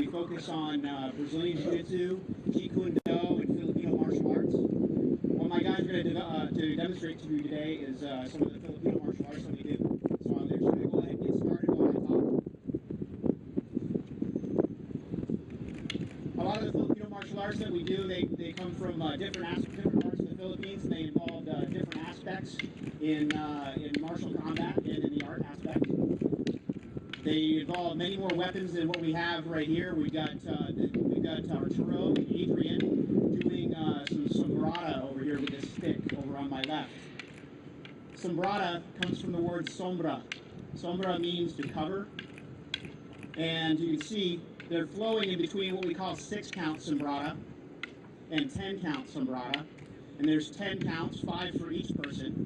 We focus on Brazilian Jiu-Jitsu, Jeet Kune Do, and Filipino martial arts. What my guys are going to demonstrate to you today is some of the Filipino martial arts that we do. So I'm just going to go ahead and get started while I talk. A lot of the Filipino martial arts that we do, they come from different parts of the Philippines, and they involve different aspects in martial combat and in the art aspect. They involve many more weapons than what we have right here. We've got Arturo and Adrian doing some sombrada over here with this stick over on my left. Sombrada comes from the word sombra. Sombra means to cover. And you can see they're flowing in between what we call 6-count sombrada and 10-count sombrada. And there's 10 counts, 5 for each person.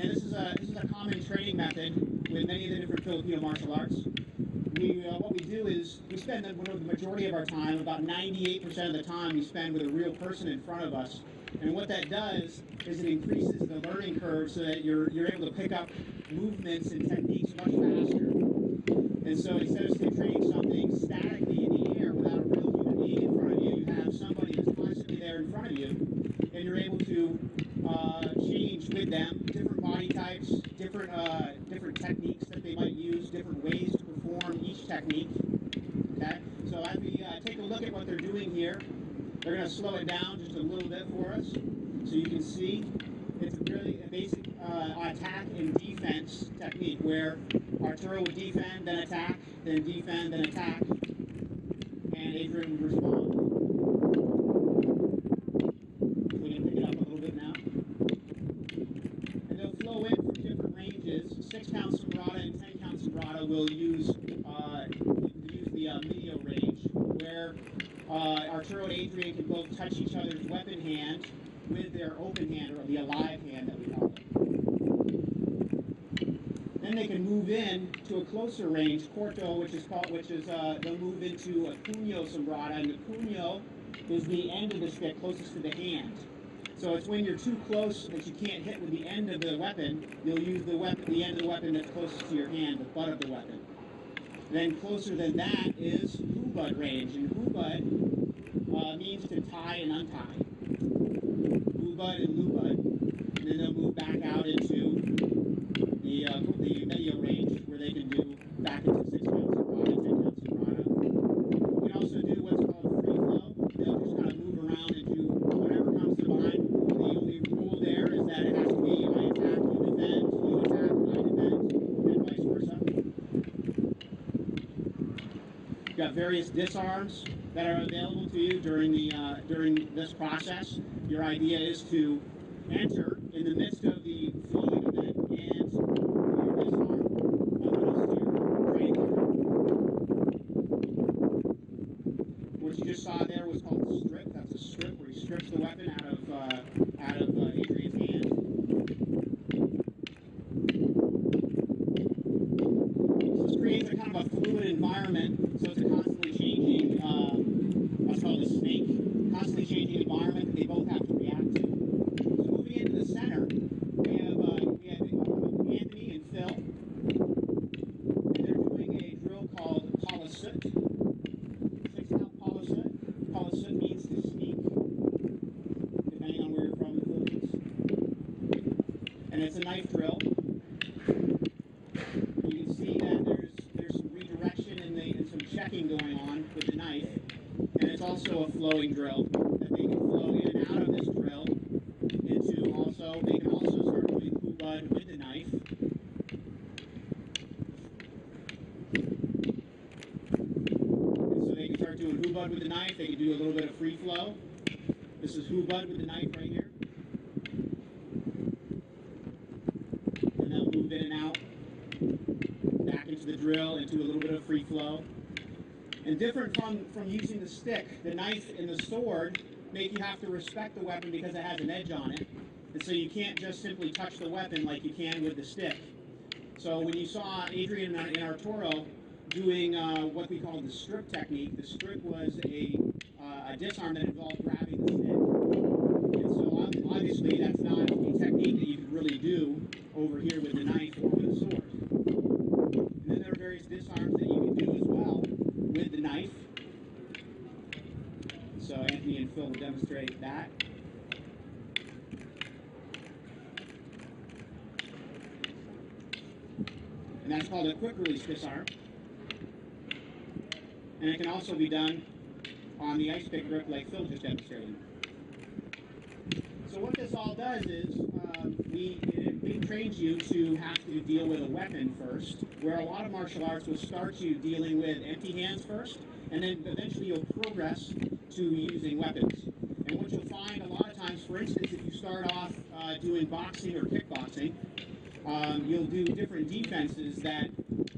And this is a common training method with many of the different Filipino martial arts. What we do is we spend the majority of our time, about 98% of the time, we spend with a real person in front of us. And what that does is it increases the learning curve so that you're able to pick up movements and techniques much faster. And so instead of training something statically in the air without a real human being in front of you, you have somebody that's constantly there in front of you, and you're able to change with them different body types, different techniques that they might use, different ways to perform each technique. Okay, so as we take a look at what they're doing here, they're going to slow it down just a little bit for us, so you can see it's really a basic attack and defense technique where Arturo would defend, then attack, then defend, then attack, and Adrian would respond. We can pick it up a little bit now. And they'll flow in from different ranges. 6-count sombrada and 10-count sombrada will use the medial range, where Arturo and Adrian can both touch each other's weapon hand with their open hand, or the alive hand that we call it. Then they can move in to a closer range, corto, they'll move into a puño sombrada, and the puño is the end of the stick closest to the hand. So it's when you're too close that you can't hit with the end of the weapon, you'll use the end of the weapon that's closest to your hand, the butt of the weapon. Then closer than that is hubad range, and hubad means to tie and untie. Hubad and lubad, and then they'll move back out into the medial range, where they can do back into 6-count sombrada, 10-count sombrada. You can also do what's called free flow. They'll just kind of move around and do whatever comes to mind. The only rule there is that it has to be I attack, you defend, you attack, I defend, and vice versa. You've got various disarms that are available to you during this process. Your idea is to enter in the midst of the flowing event and your disarm unnoticed your training cover. What you just saw there was called the strip. That's a strip where he strips the weapon out of Adrian's hand. So this creates a kind of a fluid environment. So it's a constantly changing, what's called a snake, constantly changing environment that they both have to react to. So moving into the center, we have Anthony and Phil, and they're doing a drill called palasut. 6-count palasut. Palasut means to sneak, depending on where you're from in the Philippines. And it's a knife drill. You can see that there's some redirection and some checking going on with the knife. And it's also a flowing drill that they can flow in and out of this drill into also. They can also start doing hubad with the knife. And so they can start doing hubad with the knife. They can do a little bit of free flow. This is hubad with the knife right here. And they'll move in and out, back into the drill, into a little bit of free flow. And different from using the stick, the knife and the sword make you have to respect the weapon because it has an edge on it. And so you can't just simply touch the weapon like you can with the stick. So when you saw Adrian and Arturo doing what we call the strip technique, the strip was a disarm that involved grabbing the stick. And so obviously that's not a technique that you could really do over here with the knife or with the sword. And then there are various disarms that you can do as well with the knife. So Anthony and Phil will demonstrate that. And that's called a quick release disarm. And it can also be done on the ice pick grip like Phil just demonstrated. So what this all does is it trains you to have to deal with a weapon first, where a lot of martial arts will start you dealing with empty hands first, and then eventually you'll progress to using weapons. And what you'll find a lot of times, for instance, if you start off doing boxing or kickboxing, you'll do different defenses that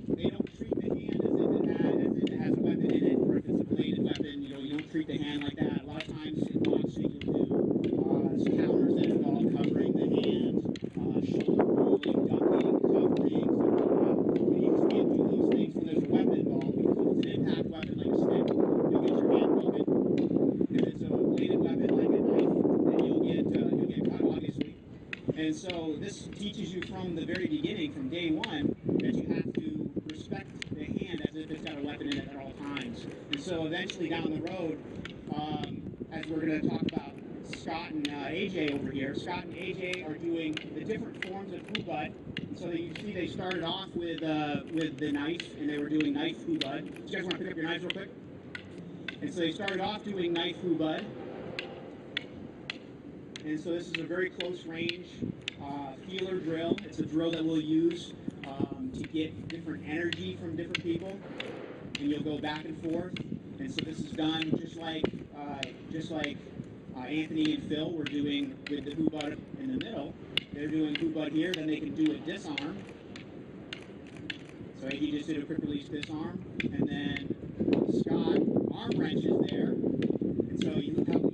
they don't treat the hand as if it has a weapon in it, or if it's a bladed weapon, you don't treat the hand like that. A lot of times in boxing, you'll do counters that involve covering the hand, shoulder rolling, ducking, covering, stuff like that. But you just can't do those things when there's a weapon involved, because if it's an impact weapon like a stick, you'll get your hand broken. If it's a bladed weapon like a knife, then you'll get cut, obviously. And so this teaches you from the very beginning, from day one, that you have to respect the hand as if it's got a weapon in it at all times. And so eventually down the road, as we're going to talk about Scott and AJ over here, Scott and AJ are doing the different forms of hoo-bud. So that you see they started off with the knife, and they were doing knife hoo-bud. Do you guys want to pick up your knives real quick? And so they started off doing knife hoo-bud. And so this is a very close range feeler drill. It's a drill that we'll use to get different energy from different people, and you'll go back and forth. And so this is done just like Anthony and Phil were doing with the hoo-bud in the middle. They're doing hoo-bud here, then they can do a disarm. So he just did a quick release disarm, and then Scott arm wrenches there. And so he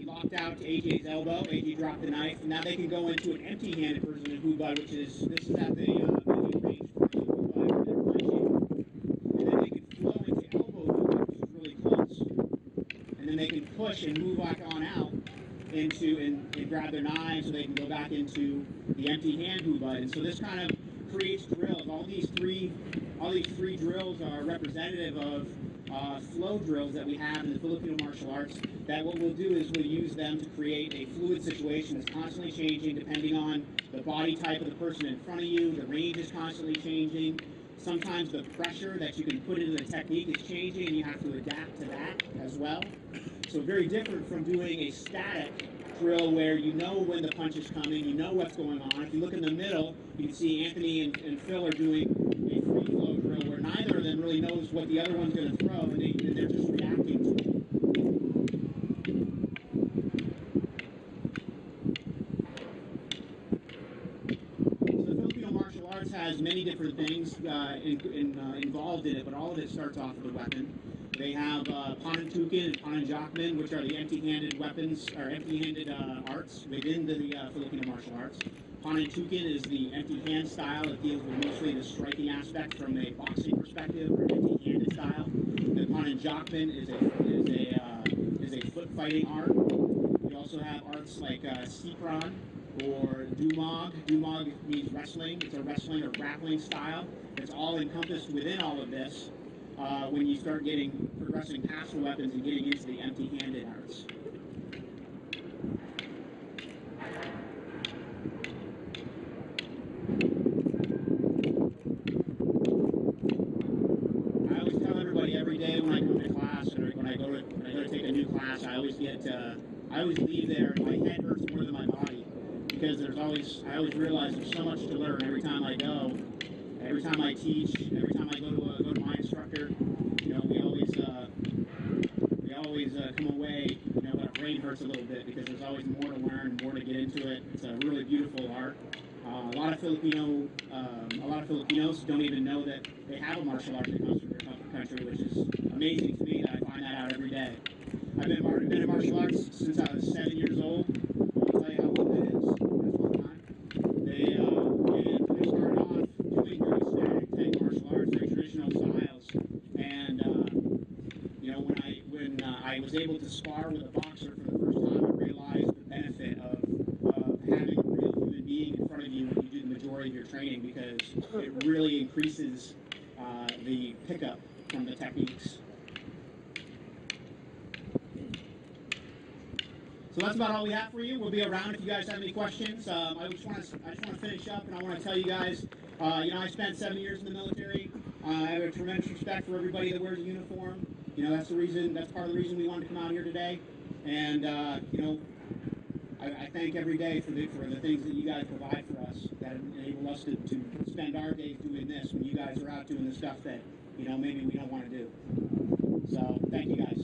locked out to AJ's elbow. AJ dropped the knife. And now they can go into an empty-handed version of hoo-bud, which is this is at the medium range for the hoo-bud. They're punching, and then they can flow into elbow hoo-bud, which is really close. And then they can push and move back on out into and grab their knives, so they can go back into the empty-hand hoo-bud. And so this kind of creates drills. All these three drills are representative of flow drills that we have in the Filipino martial arts, that what we'll do is we'll use them to create a fluid situation that's constantly changing depending on the body type of the person in front of you. The range is constantly changing. Sometimes the pressure that you can put into the technique is changing, and you have to adapt to that as well. So very different from doing a static drill where you know when the punch is coming, you know what's going on. If you look in the middle, you can see Anthony and Phil are doing a free flow drill where neither of them really knows what the other one's going to throw, and they're just reacting to it. So the Filipino martial arts has many different things involved in it, but all of it starts off with a weapon. They have panantukan and pananjakman, which are the empty-handed weapons, or empty-handed arts within the Filipino martial arts. Panantukan is the empty-hand style. It deals with mostly the striking aspect from a boxing perspective, or empty-handed style. The pananjakman is a foot fighting art. We also have arts like sipran or dumog. Dumog means wrestling. It's a wrestling or grappling style. It's all encompassed within all of this. When you start progressing past the weapons and getting into the empty-handed arts. I always tell everybody every day when I come to class, or when I go to take a new class, I always leave there and my head hurts more than my body, because I always realize there's so much to learn every time I go. Every time I teach, every time I go to my instructor, we always come away, our brain hurts a little bit, because there's always more to learn, more to get into it. It's a really beautiful art. A lot of Filipinos don't even know that they have a martial art that comes from their country, which is amazing to me that I find that out every day. I've been in martial arts since I was 7 years old. I'll tell you how old that is. That's one time. They started off doing very static type martial arts, very traditional styles, and when I was able to spar with a boxer for the first time, I realized the benefit of having a real human being in front of you when you do the majority of your training, because it really increases the pickup from the techniques. So that's about all we have for you. We'll be around if you guys have any questions. I just want to finish up, and I want to tell you guys, I spent 7 years in the military. I have a tremendous respect for everybody that wears a uniform. That's part of the reason we wanted to come out here today. And I thank every day for the things that you guys provide for us that enable us to spend our days doing this when you guys are out doing the stuff that maybe we don't want to do. So thank you guys.